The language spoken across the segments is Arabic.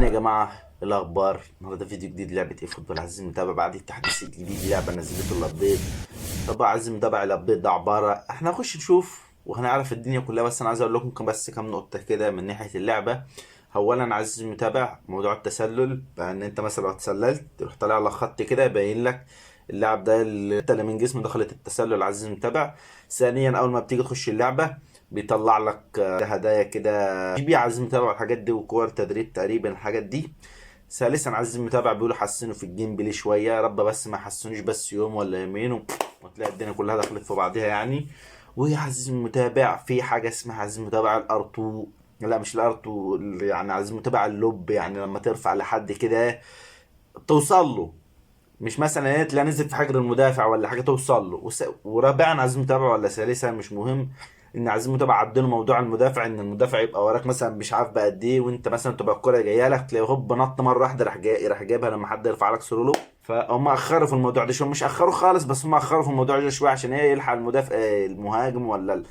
يا جماعة، إيه الأخبار؟ النهاردة فيديو جديد لعبة ايه فوتبول عزيزي المتابع بعد التحديث الجديد. لعبة نزلته الأبديت. طبعا عزيزي المتابع الأبديت ده عبارة احنا هنخش نشوف وهنعرف الدنيا كلها، بس أنا عايز أقول لكم بس كام نقطة كده من ناحية اللعبة. أولا عزيزي المتابع، موضوع التسلل بقى إن أنت مثلا لو اتسللت تروح طالع على خط كده يبين لك اللاعب ده اللي من جسمه دخلت التسلل عزيزي المتابع. ثانيا أول ما بتيجي تخش اللعبة بيطلع لك هدايا كده بيبيع عزيزي المتابع الحاجات دي وكور تدريب تقريبا الحاجات دي. ثالثا عزيزي المتابع بيقولوا حسنوا في الجيم بلاي شويه، يا رب بس ما حسنوش بس يوم ولا يومين وتلاقي الدنيا كلها دخلت في بعضها يعني. ويا عزيزي المتابع في حاجه اسمها عزيزي المتابع الار2. لا مش الار2، يعني عزيزي المتابع اللوب، يعني لما ترفع لحد كده توصل له، مش مثلا ايه تلاقي نزل في حجر المدافع ولا حاجه توصل له. ورابعا عايز متابع ولا ثالثا مش مهم، ان عايزين متابع عدلوا موضوع المدافع، ان المدافع يبقى وراك مثلا مش عارف بقى قد ايه، وانت مثلا تبقى الكره جايه لك تلاقي هوب نط مره واحده راح جايبها لما حد يرفع لك سرولو. فهم اخروا في الموضوع ده شويه، مش اخروا خالص بس هم اخروا في الموضوع ده شويه عشان ايه يلحق المدافع المهاجم ولا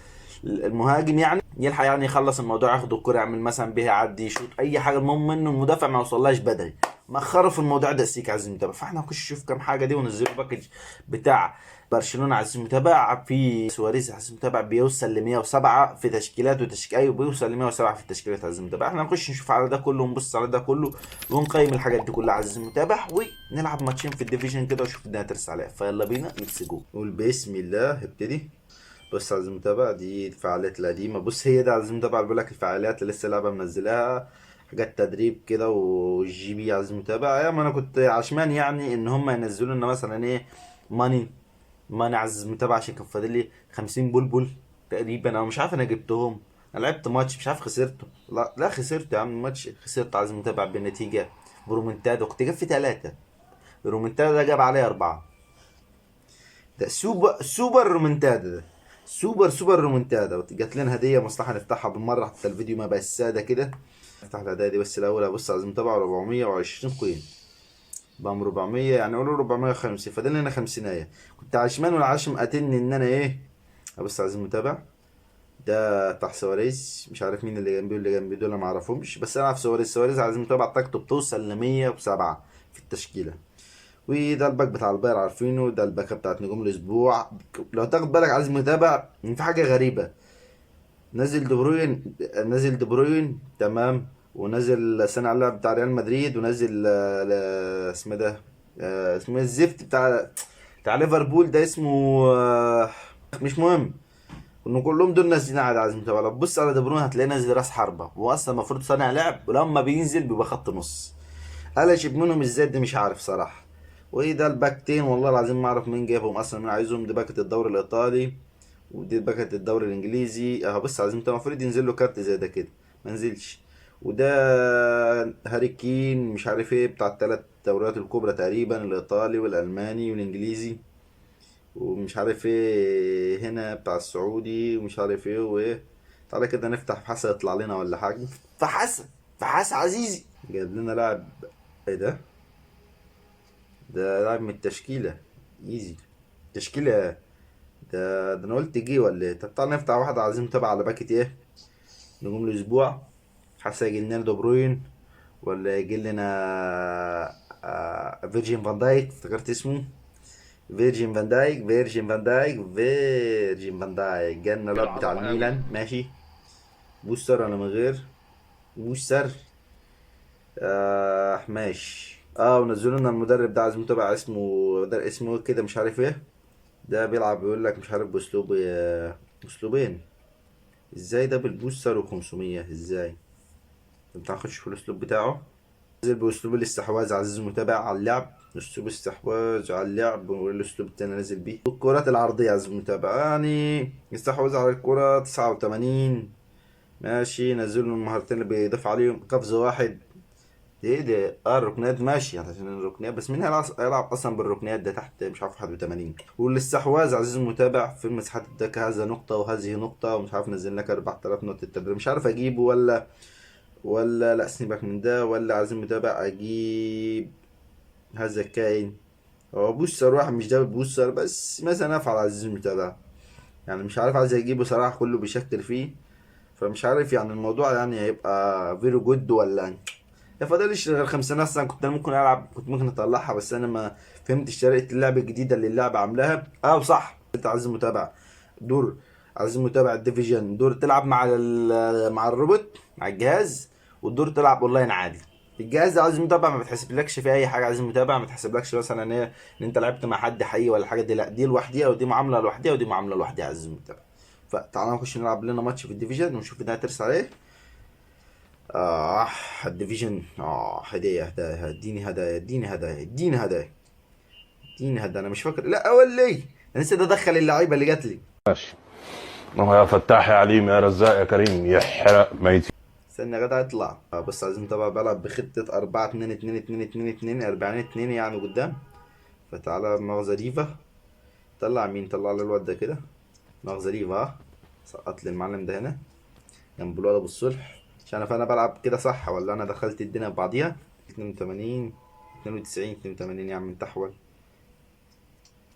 المهاجم يعني يلحق يعني يخلص الموضوع، ياخد الكره يعمل مثلا بيها يعدي يشوط اي حاجه، المهم انه المدافع ما يوصلهاش بدري. مأخروا في الموضوع ده سيك عزيزي المتابع، فاحنا هنخش نشوف كام حاجه دي ونزلوا باكج بتاع برشلونه عزيزي المتابع. في سواريز عزيزي المتابع بيوصل ل 107 في تشكيلات ايوه بيوصل ل 107 في التشكيلات عزيزي المتابع. احنا هنخش نشوف على ده كله ونبص على ده كله ونقيم الحاجات دي كلها عزيزي المتابع، ونلعب ماتشين في الديفيجن كده ونشوف الدنيا ترسى عليها. فيلا بينا ليتس جو، قول بسم الله ابتدي. بص عزيزي المتابع دي الفعاليات القديمة، بص هي ده عزيزي المتابع بيقول لك الفعاليات اللي لسه لعبة منزلاها، حاجات تدريب كده والجي بي عزيزي المتابع. ايام انا كنت عشمان يعني ان هم ينزلوا لنا مثلا ايه ماني عزيزي المتابع، عشان كان فاضل لي 50 بلبل تقريبا، انا مش عارف انا جبتهم. انا لعبت ماتش مش عارف خسرته، لا خسرت يا عم الماتش، خسرت عزيزي المتابع بالنتيجة برومنتادا، كنت جاب في 3، الرومنتادا ده جاب عليا 4. ده سوبر رومنتادا، ده سوبر رومنتادا. جات لنا هديه مصلحه نفتحها بالمره حتى الفيديو ما بقى ساده كده. نفتح الهدايا دي بس الاول. ابص عايزين متابعه 420 كوين بقى 400، يعني قولوا 450 فاضل لنا 50. كنت عشمان والعشم قاتلني ان انا ايه. ابص عايزين متابع ده بتاع سواريز، مش عارف مين اللي جنبي واللي جنبي دول ما اعرفهمش، بس انا عارف سواريز عايزين متابع طاقته بتوصل ل 107 في التشكيله. وده الباك بتاع الباير عارفينه، ده الباك بتاعت نجوم الاسبوع. لو تاخد بالك عايز متابع ان في حاجه غريبه، نازل دي بروين تمام، ونازل صانع اللعب بتاع ريال مدريد، ونازل اسمه ده اسمه الزفت بتاع ليفربول ده اسمه مش مهم، انه كلهم دول نازلين عادي. عايز متابع لو تبص على دي بروين هتلاقيه نازل راس حربه، هو اصلا المفروض صانع لعب ولما بينزل بيبقى خط نص. قلش منهم ازاي دي مش عارف صراحه. وايه ده الباكتين والله العظيم ما اعرف مين جابهم اصلا، مين عايزهم. دي باكت الدوري الايطالي ودي باكت الدوري الانجليزي اهو. بص عايزين انت المفروض ينزل له كارت زي ده كده، ما نزلش. وده هاري كين مش عارف ايه بتاع الثلاث دوريات الكبرى تقريبا، الايطالي والالماني والانجليزي، ومش عارف ايه هنا بتاع السعودي ومش عارف ايه وايه. تعالى كده نفتح فحصة يطلع لنا ولا حاجة. فحصة عزيزي جاب لنا لاعب. ايه ده لاعب من التشكيلة ايزي تشكيلة. ده انا قلت جه ولا ايه. طب تعالى نفتح واحد عايزين تبع على باكت ايه نجوم الاسبوع. حاسة يجي لنا دي بروين ولا يجي لنا فيرجين فان دايك، افتكرت اسمه فيرجين فان دايك جالنا كده الواد بتاع عظمه قوي. الميلان ماشي. بوستر ولا من غير بوستر؟ ماشي. ونزلوا لنا المدرب ده عايز متابع اسمه ده اسمه كده مش عارف ايه. ده بيلعب بيقول لك مش عارف باسلوب اسلوبين. ازاي ده بالبوستر و500 ازاي؟ انت هنخش في الاسلوب بتاعه. نزل باسلوب الاستحواذ عزيزي المتابع على اللعب، اسلوب استحواذ على اللعب، والاسلوب التاني نازل بيه الكرات العرضية عزيزي المتابع، يعني استحواذ على الكرة 89 ماشي. نزلوا المهارتين اللي بيضيف عليهم قفز واحد. ايه ده الركنيات ماشي عشان الركنيات، بس مين هيلعب اصلا بالركنيات ده تحت مش عارف 81. والاستحواذ عزيزي المتابع في المساحات الدكة هذا نقطة وهذه نقطة، ومش عارف نزل لك 4000 نقطة تدريب، مش عارف اجيبه ولا لا سيبك من ده، ولا عايزين متابع اجيب هذا الكائن. هو بوستر واحد مش ده بوستر، بس مثلا افعل عزيزي المتابع يعني مش عارف عايز اجيبه صراحة، كله بيشكر فيه. فمش عارف يعني الموضوع يعني هيبقى فيري جود ولا يا فاضلش غير 50 اصلا. كنت انا ممكن العب، كنت ممكن اطلعها، بس انا ما فهمتش طريقه اللعبه الجديده اللي اللعبه عاملاها. اه صح، انت عايز المتابعه دور، عايز المتابعه الديفيجن دور تلعب مع مع الروبوت مع الجهاز، والدور تلعب اونلاين عادي. الجهاز ده عايز متابعه ما بتحسبلكش في اي حاجه، عايز متابعه ما تحسبلكش مثلا ان ان انت لعبت مع حد حقيقي ولا حاجه. دي لا، دي لوحديها، ودي معامله لوحديها، ودي معامله لوحديها عايز المتابعه. فتعالى نخش نلعب لنا ماتش في الديفيجن ونشوف ده هترسى عليه. الديفيجن. هدية هدايا، اديني هدايا، اديني هدايا، اديني هدايا، اديني هدايا. انا مش فاكر، لا اول ليه انا لسه ده ادخل اللعيبه اللي جات لي. ماشي. ما هو يا فتاح يا عليم يا رزاق يا كريم يحرق ميت. استنى يا جدع اطلع. بص عايزين طبعا بلعب بخطه 4 2 2 2 2 2 40 2 يعني قدام. فتعالى مغزى ديفا. طلع مين؟ طلع لي الواد ده كده. مغزى ديفا سقط لي المعلم ده هنا جنب الواد ابو الصلح. عشان انا بلعب كده صح ولا انا دخلت الدنيا ببعضيها؟ 82 92 82 يا عم انت احول.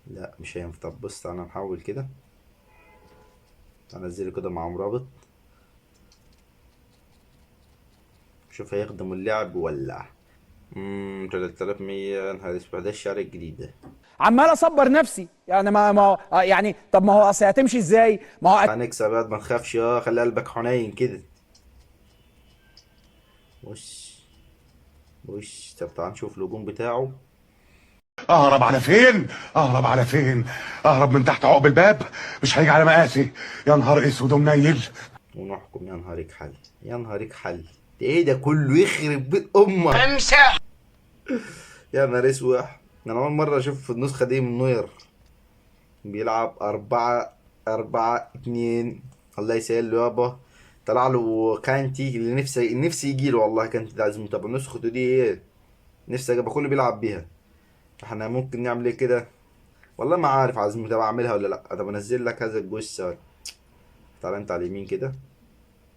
لا مش هينفع. طب بص تعالى نحول كده، انزله كده مع مرابط، شوف هيخدم اللعب ولا. 3100 نهار اسود. ده الشعر الجديد ده. عمال اصبر نفسي يعني ما يعني طب ما هو اصل هتمشي ازاي؟ ما هو هنكسب يا ما تخافش، خلي قلبك حنين كده. وش وش. طب تعال نشوف الهجوم بتاعه. اهرب على فين؟ اهرب على فين؟ اهرب من تحت عقب الباب؟ مش هيجي على مقاسي. يا نهار اسود ومنيل. ونحكم. يا نهارك حل، يا نهارك حل. ده ايه ده كله؟ يخرب بيت امك. امسح. يا نهار اسود. انا اول مرة اشوف النسخة دي من نوير بيلعب 4 4 2. الله يسهل له يابا. طلع له كانتي اللي نفسي يجي له والله. كانتي ده لازم. طب نسخته دي ايه؟ نفسي اجيبها كله بيلعب بيها. احنا ممكن نعمل ايه كده؟ والله ما عارف عايزين متابع اعملها ولا لا. طب انزل لك هذا الجثة. تعالى انت على اليمين كده،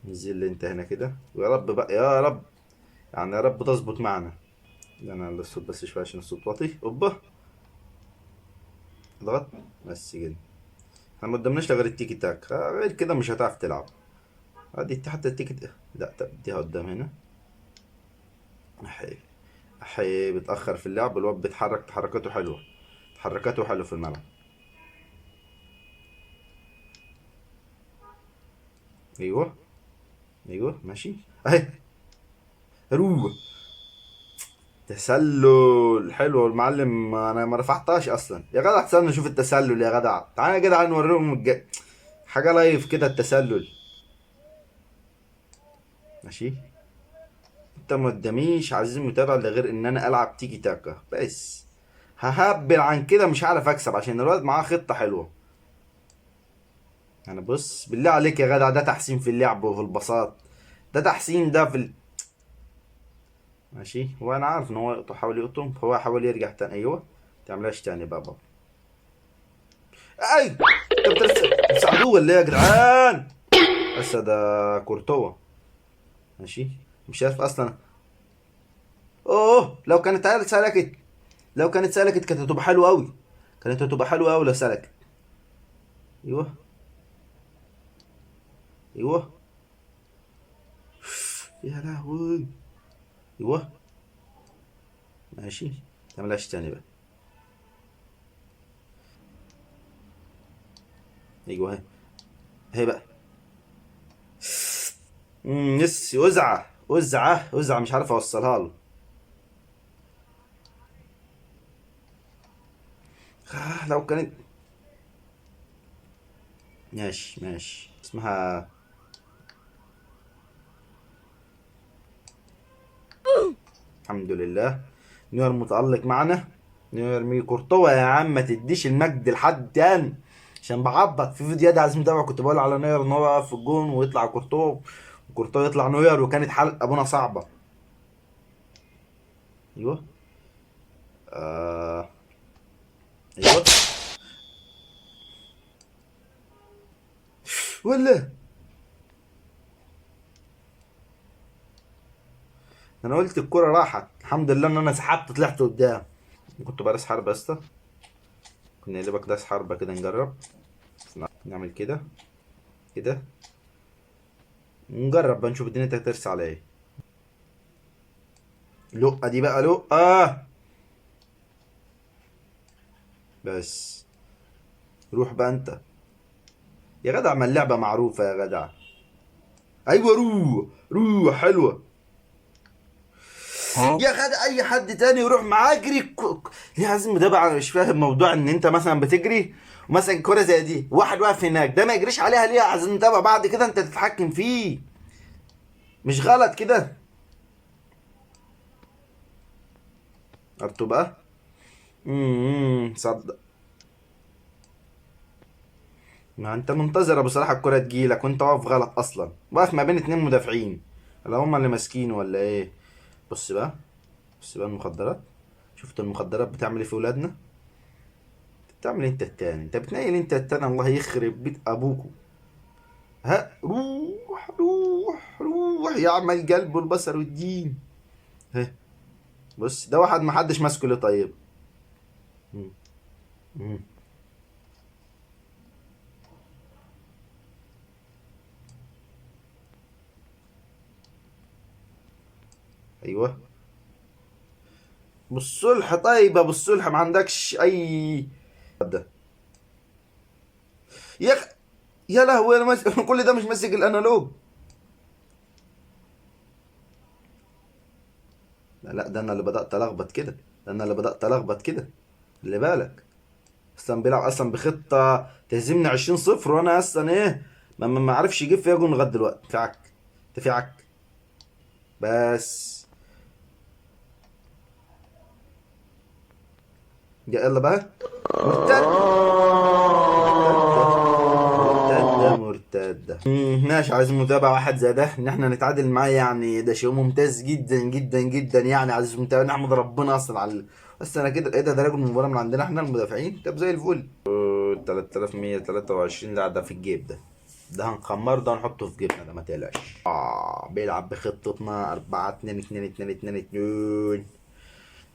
نزل لي انت هنا كده، ويا رب بقى يا رب، يعني يا رب تظبط معنا. انا الصوت بس شويه عشان الصوت واطي. اوبا اضغط بس كده. احنا ما قدامناش غير التيكي تاك، غير كده مش هتعرف تلعب. ادي حتى التيكت. لا اديها قدام هنا. احي احي. بتاخر في اللعب الواد بيتحرك، تحركاته حلوه، تحركاته حلوه في الملعب. ايوه ايوه ماشي اهي. روح. تسلل حلو المعلم. انا ما رفعتهاش اصلا يا جدع. استنى نشوف التسلل يا جدع. تعالى يا جدع نوريهم حاجه لايف كده التسلل. ماشي. انت ما قداميش عزيزي المتابع الا غير ان انا العب تيكي تاكا بس. ههبل عن كده مش عارف اكسب عشان الواد معاه خطه حلوه. يعني بص بالله عليك يا جدع، ده تحسين في اللعب وفي البساط. ده تحسين ده في ماشي. هو انا عارف ان هو حاول يقطم، فهو حاول يرجع تاني. ايوه تعملهاش تاني بابا. اي انت بتساعدوه ولا ايه يا جدعان؟ بس ده كورتوا. ماشي. مش عارف اصلا. اوه لو كانت عيال سلكت، لو كانت سلكت كانت هتبقى حلوه قوي. كانت هتبقى حلوه قوي لو سلكت. ايوه ايوه. يا لهوي. ايوه ماشي. تعملهاش تاني بقى. ايوه هي، هي بقى. يس وزعه وزعه وزعه مش عارف اوصلها له. لو كانت. ماشي ماشي اسمها. الحمد لله. نوير متألق معنا. نوير مي كورتوا يا عم ما تديش المجد لحد تاني. عشان بعبط في فيديوهات عايز متابع كنت بقول على نوير ان هو واقف في الجون ويطلع كورتوا، وكورتوا يطلع نوير، وكانت حلقة ابونا صعبة. ايوه ايوه. ولا انا قلت الكرة راحت. الحمد لله ان انا سحبت طلعت قدام. كنت بارس حرب يا اسطى. كنا نقلبك داس حربة كده نجرب. نعمل كده كده نجرب بقى نشوف الدنيا ترسى على ايه. لقة دي بقى لقة. بس روح بقى انت يا جدع، ما اللعبة معروفة يا جدع. ايوه روح روح حلوة يا جدع. اي حد تاني يروح معاه اجري ليه عايزين متابعة؟ انا مش فاهم موضوع ان انت مثلا بتجري ومثلا كرة زي دي واحد واقف هناك ده ما يجريش عليها ليه؟ عايزين نتابع بعد كده انت تتحكم فيه، مش غلط كده؟ ارتو بقى. صدق. ما انت منتظر بصراحة الكرة تجيلك وانت واقف غلط اصلا، واقف ما بين اتنين مدافعين، ولا هما اللي ماسكينه ولا ايه؟ بص بقى، بص بقى المخدرات. شفت المخدرات بتعمل ايه في ولادنا؟ بتعمل انت التاني، انت بتنيل انت التاني، الله يخرب بيت ابوكو. ها روح روح روح يا عم القلب والبصر والدين. ها بص ده واحد ما حدش ماسكه ليه طيب. مم. مم. ايوه بالصلح. طيب ابو الصلح ما عندكش اي ده يا أخ... يا لهوي انا كل ده مش ماسك الانالوج. لا لا، ده انا اللي بدات الخبط كده، ده انا اللي بدات الخبط كده، خلي بالك. اصلا بيلعب اصلا بخطه تهزمني 20-0 وانا اصلا ايه ما عرفش يجيب فيها جون لغايه دلوقتي. فيعك تفيعك بس. يلا بقى. مرتده مرتده مرتده. ماشي، عايز متابع واحد زي ده ان احنا نتعادل معاه يعني ده شيء ممتاز جدا جدا جدا يعني. عايز متابع نحمد ربنا اصلا على. بس انا كده ايه ده راجل مباراة من عندنا احنا المدافعين. طب زي الفل. 3123. لا ده في الجيب ده، ده هنخمر ده هنحطه في جيبنا ده ما تقلقش. بيلعب بخطتنا 4-2-2-2-2-2.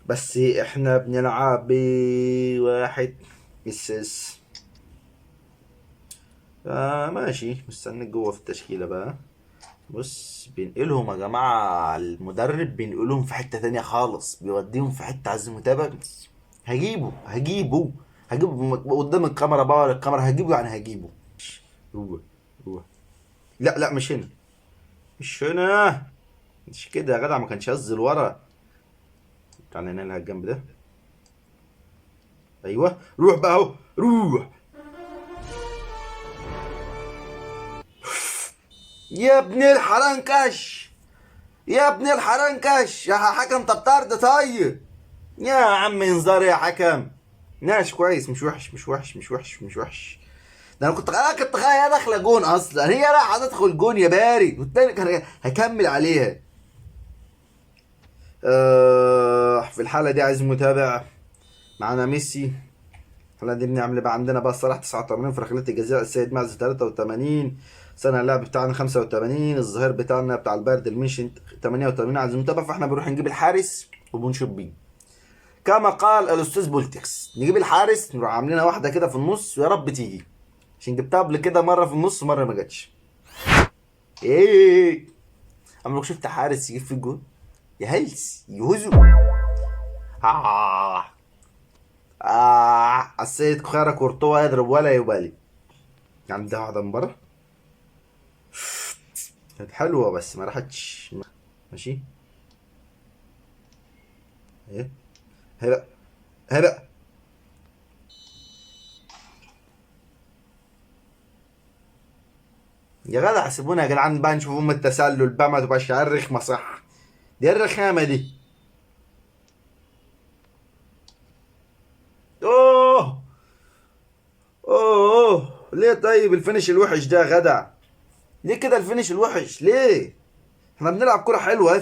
بس احنا بنلعب بواحد اساس. ماشي مستنيك جوه في التشكيلة بقى. بص بينقلهم يا جماعة، المدرب بينقلهم في حتة تانية خالص، بيوديهم في حتة عايز متابع. هجيبه قدام الكاميرا بقى ولا الكاميرا هجيبه يعني هجيبه. روح روح. لا لا مش هنا، مش هنا، مش كده يا جدع، ما كانش قصدي لورا. تعالى ننقلها الجنب ده. ايوه روح بقى اهو روح. يا ابن الحرنكش، يا ابن الحرنكش يا حكم، طب طرد طيب يا عم انذار يا حكم. ماشي كويس، مش وحش مش وحش مش وحش مش وحش. ده انا كنت خايف داخله جون اصلا، هي رايحه تدخل جون يا باري والتاني كان هكمل عليها. في الحاله دي عايز متابع معانا ميسي. الحلقه دي بنعمل بقى عندنا بقى الصراحه 89 في ركلات الجزاء، السيد معز 83 سنه، اللعب بتاعنا 85، الظهير بتاعنا بتاع البرد المنشن 88. عايز متابع، فاحنا بنروح نجيب الحارس وبنشوف بيه كما قال الاستاذ بولتكس. نجيب الحارس نروح عاملينها واحده كده في النص ويا رب تيجي، عشان جبتها قبل كده مره في النص مره ما جاتش. ايه عمرك شفت حارس يجيب في الجون؟ يا هلس يهزو. آه حسيت خير كورتوا يضرب ولا يبالي. عندها واحدة من بره كانت حلوة بس ما راحتش. ماشي ايه هي بقى، هي بقى. يا جدع سيبونا يا جدعان بقى نشوف ام التسلل بقى، ما تبقاش عيال رخمة صح. دي الرخامة دي. اوه اوه ليه طيب الفينش الوحش ده يا جدع؟ ليه كده الفينش الوحش ليه؟ احنا بنلعب كرة حلوة اهي،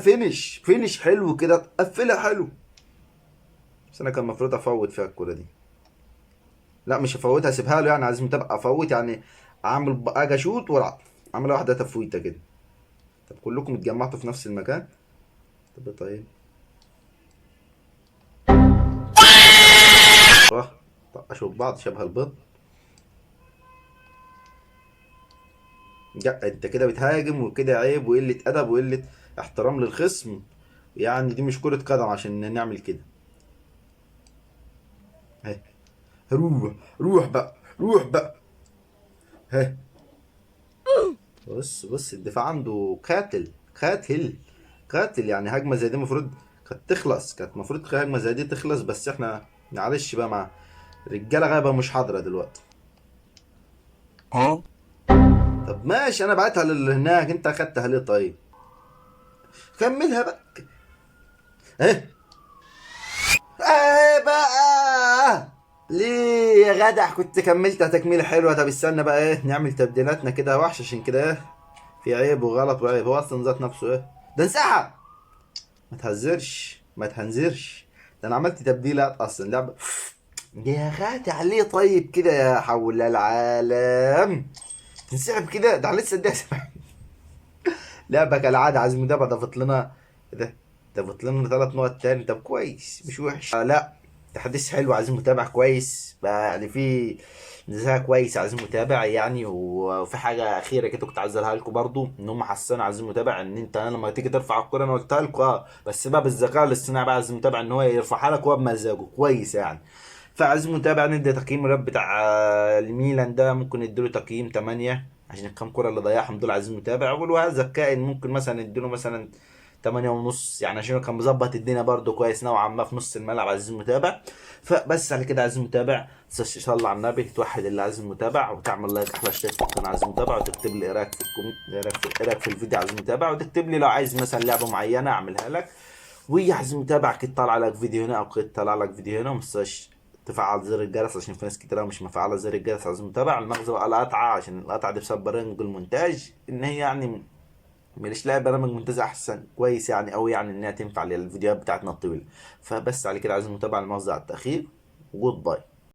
فينش حلو كده تقفلها حلو. بس انا كان المفروض افوت فيها الكرة دي. لا مش افوتها اسيبها له يعني، عايز تبقى افوت يعني اعمل اجي اشوط والعب. اعمل واحدة تفويتة كده. طب كلكم اتجمعتوا في نفس المكان. طب طيب طقشوا ببعض شبه البيض. لا انت كده بتهاجم وكده عيب وقلة ادب وقلة احترام للخصم، يعني دي مش كرة قدم عشان نعمل كده. اهي، روح روح بقى، روح بقى. اهي، بص الدفاع عنده قاتل يعني. هجمة زي دي المفروض كانت تخلص، كانت المفروض هجمة زي دي تخلص، بس احنا معلش بقى مع رجالة غايبة مش حاضرة دلوقتي. طب ماشي، انا بعتها هناك، انت اخدتها ليه طيب؟ كملها بقى. ايه ايه بقى؟ ليه يا جدع كنت كملتها تكميلة حلوة؟ طب استنى بقى، ايه نعمل تبديلاتنا كده وحش عشان كده ايه في عيب وغلط وعيب. هو اصلا ذات نفسه ايه ده انسحب. ما تهزرش ما تهنزرش، ده انا عملت تبديلات اصلا لعبة. يا غاتي عليه طيب كده يا حول العالم، تنسحب كده؟ ده لسه ده لعبة كالعادة عزيزي ده ضافت لنا ده، ضافت لنا 3 نقط تاني. طب كويس مش وحش. لا تحديث حلو عزيزي المتابع، كويس بقى يعني، في نزاهة كويس عزيزي المتابع يعني. وفي حاجة أخيرة كده كنت عايز أقولها لكم برضو، إن هم حسنوا عزيزي المتابع إن أنت لما تيجي ترفع الكورة، أنا قلتها لكم بس بقى بالذكاء الاصطناعي بقى عزيزي المتابع، إن هو يرفعها لك هو بمزاجه كويس يعني. فعزيزي المتابع ندي تقييم الراب بتاع الميلان ده، ممكن نديله تقييم 8 عشان الكام كرة اللي ضيعهم دول عزيزي المتابع. وهذا الكائن ممكن مثلا نديله مثلا 8 ونص يعني، عشان كان مظبط الدنيا برده كويس نوعا ما في نص الملعب عزيزي المتابع. فبس على كده عزيزي المتابع، صلى على النبي، توحد الله عزيزي المتابع، وتعمل لايك احلى اشتراك في القناه عزيزي المتابع، وتكتب لي رايك في رايك في الفيديو عزيزي المتابع، وتكتب لي لو عايز مثلا لعبه معينه اعملها لك. ويا عزيزي المتابع كده طالع لك فيديو هنا او كده طالع لك فيديو هنا، ومتنساش تفعل زر الجرس عشان في ناس كتير مش مفعله زر الجرس عزيزي المتابع. المغزى بقى القطعه، عشان القطعه دي بسبب برامج المونتاج، ان هي يعني مش لاقي برامج مونتاج احسن كويس يعني قوي يعني انها تنفع للفيديوهات بتاعتنا الطويله. فبس على كده عايز المتابع، المغزى على التاخير، وجود باي.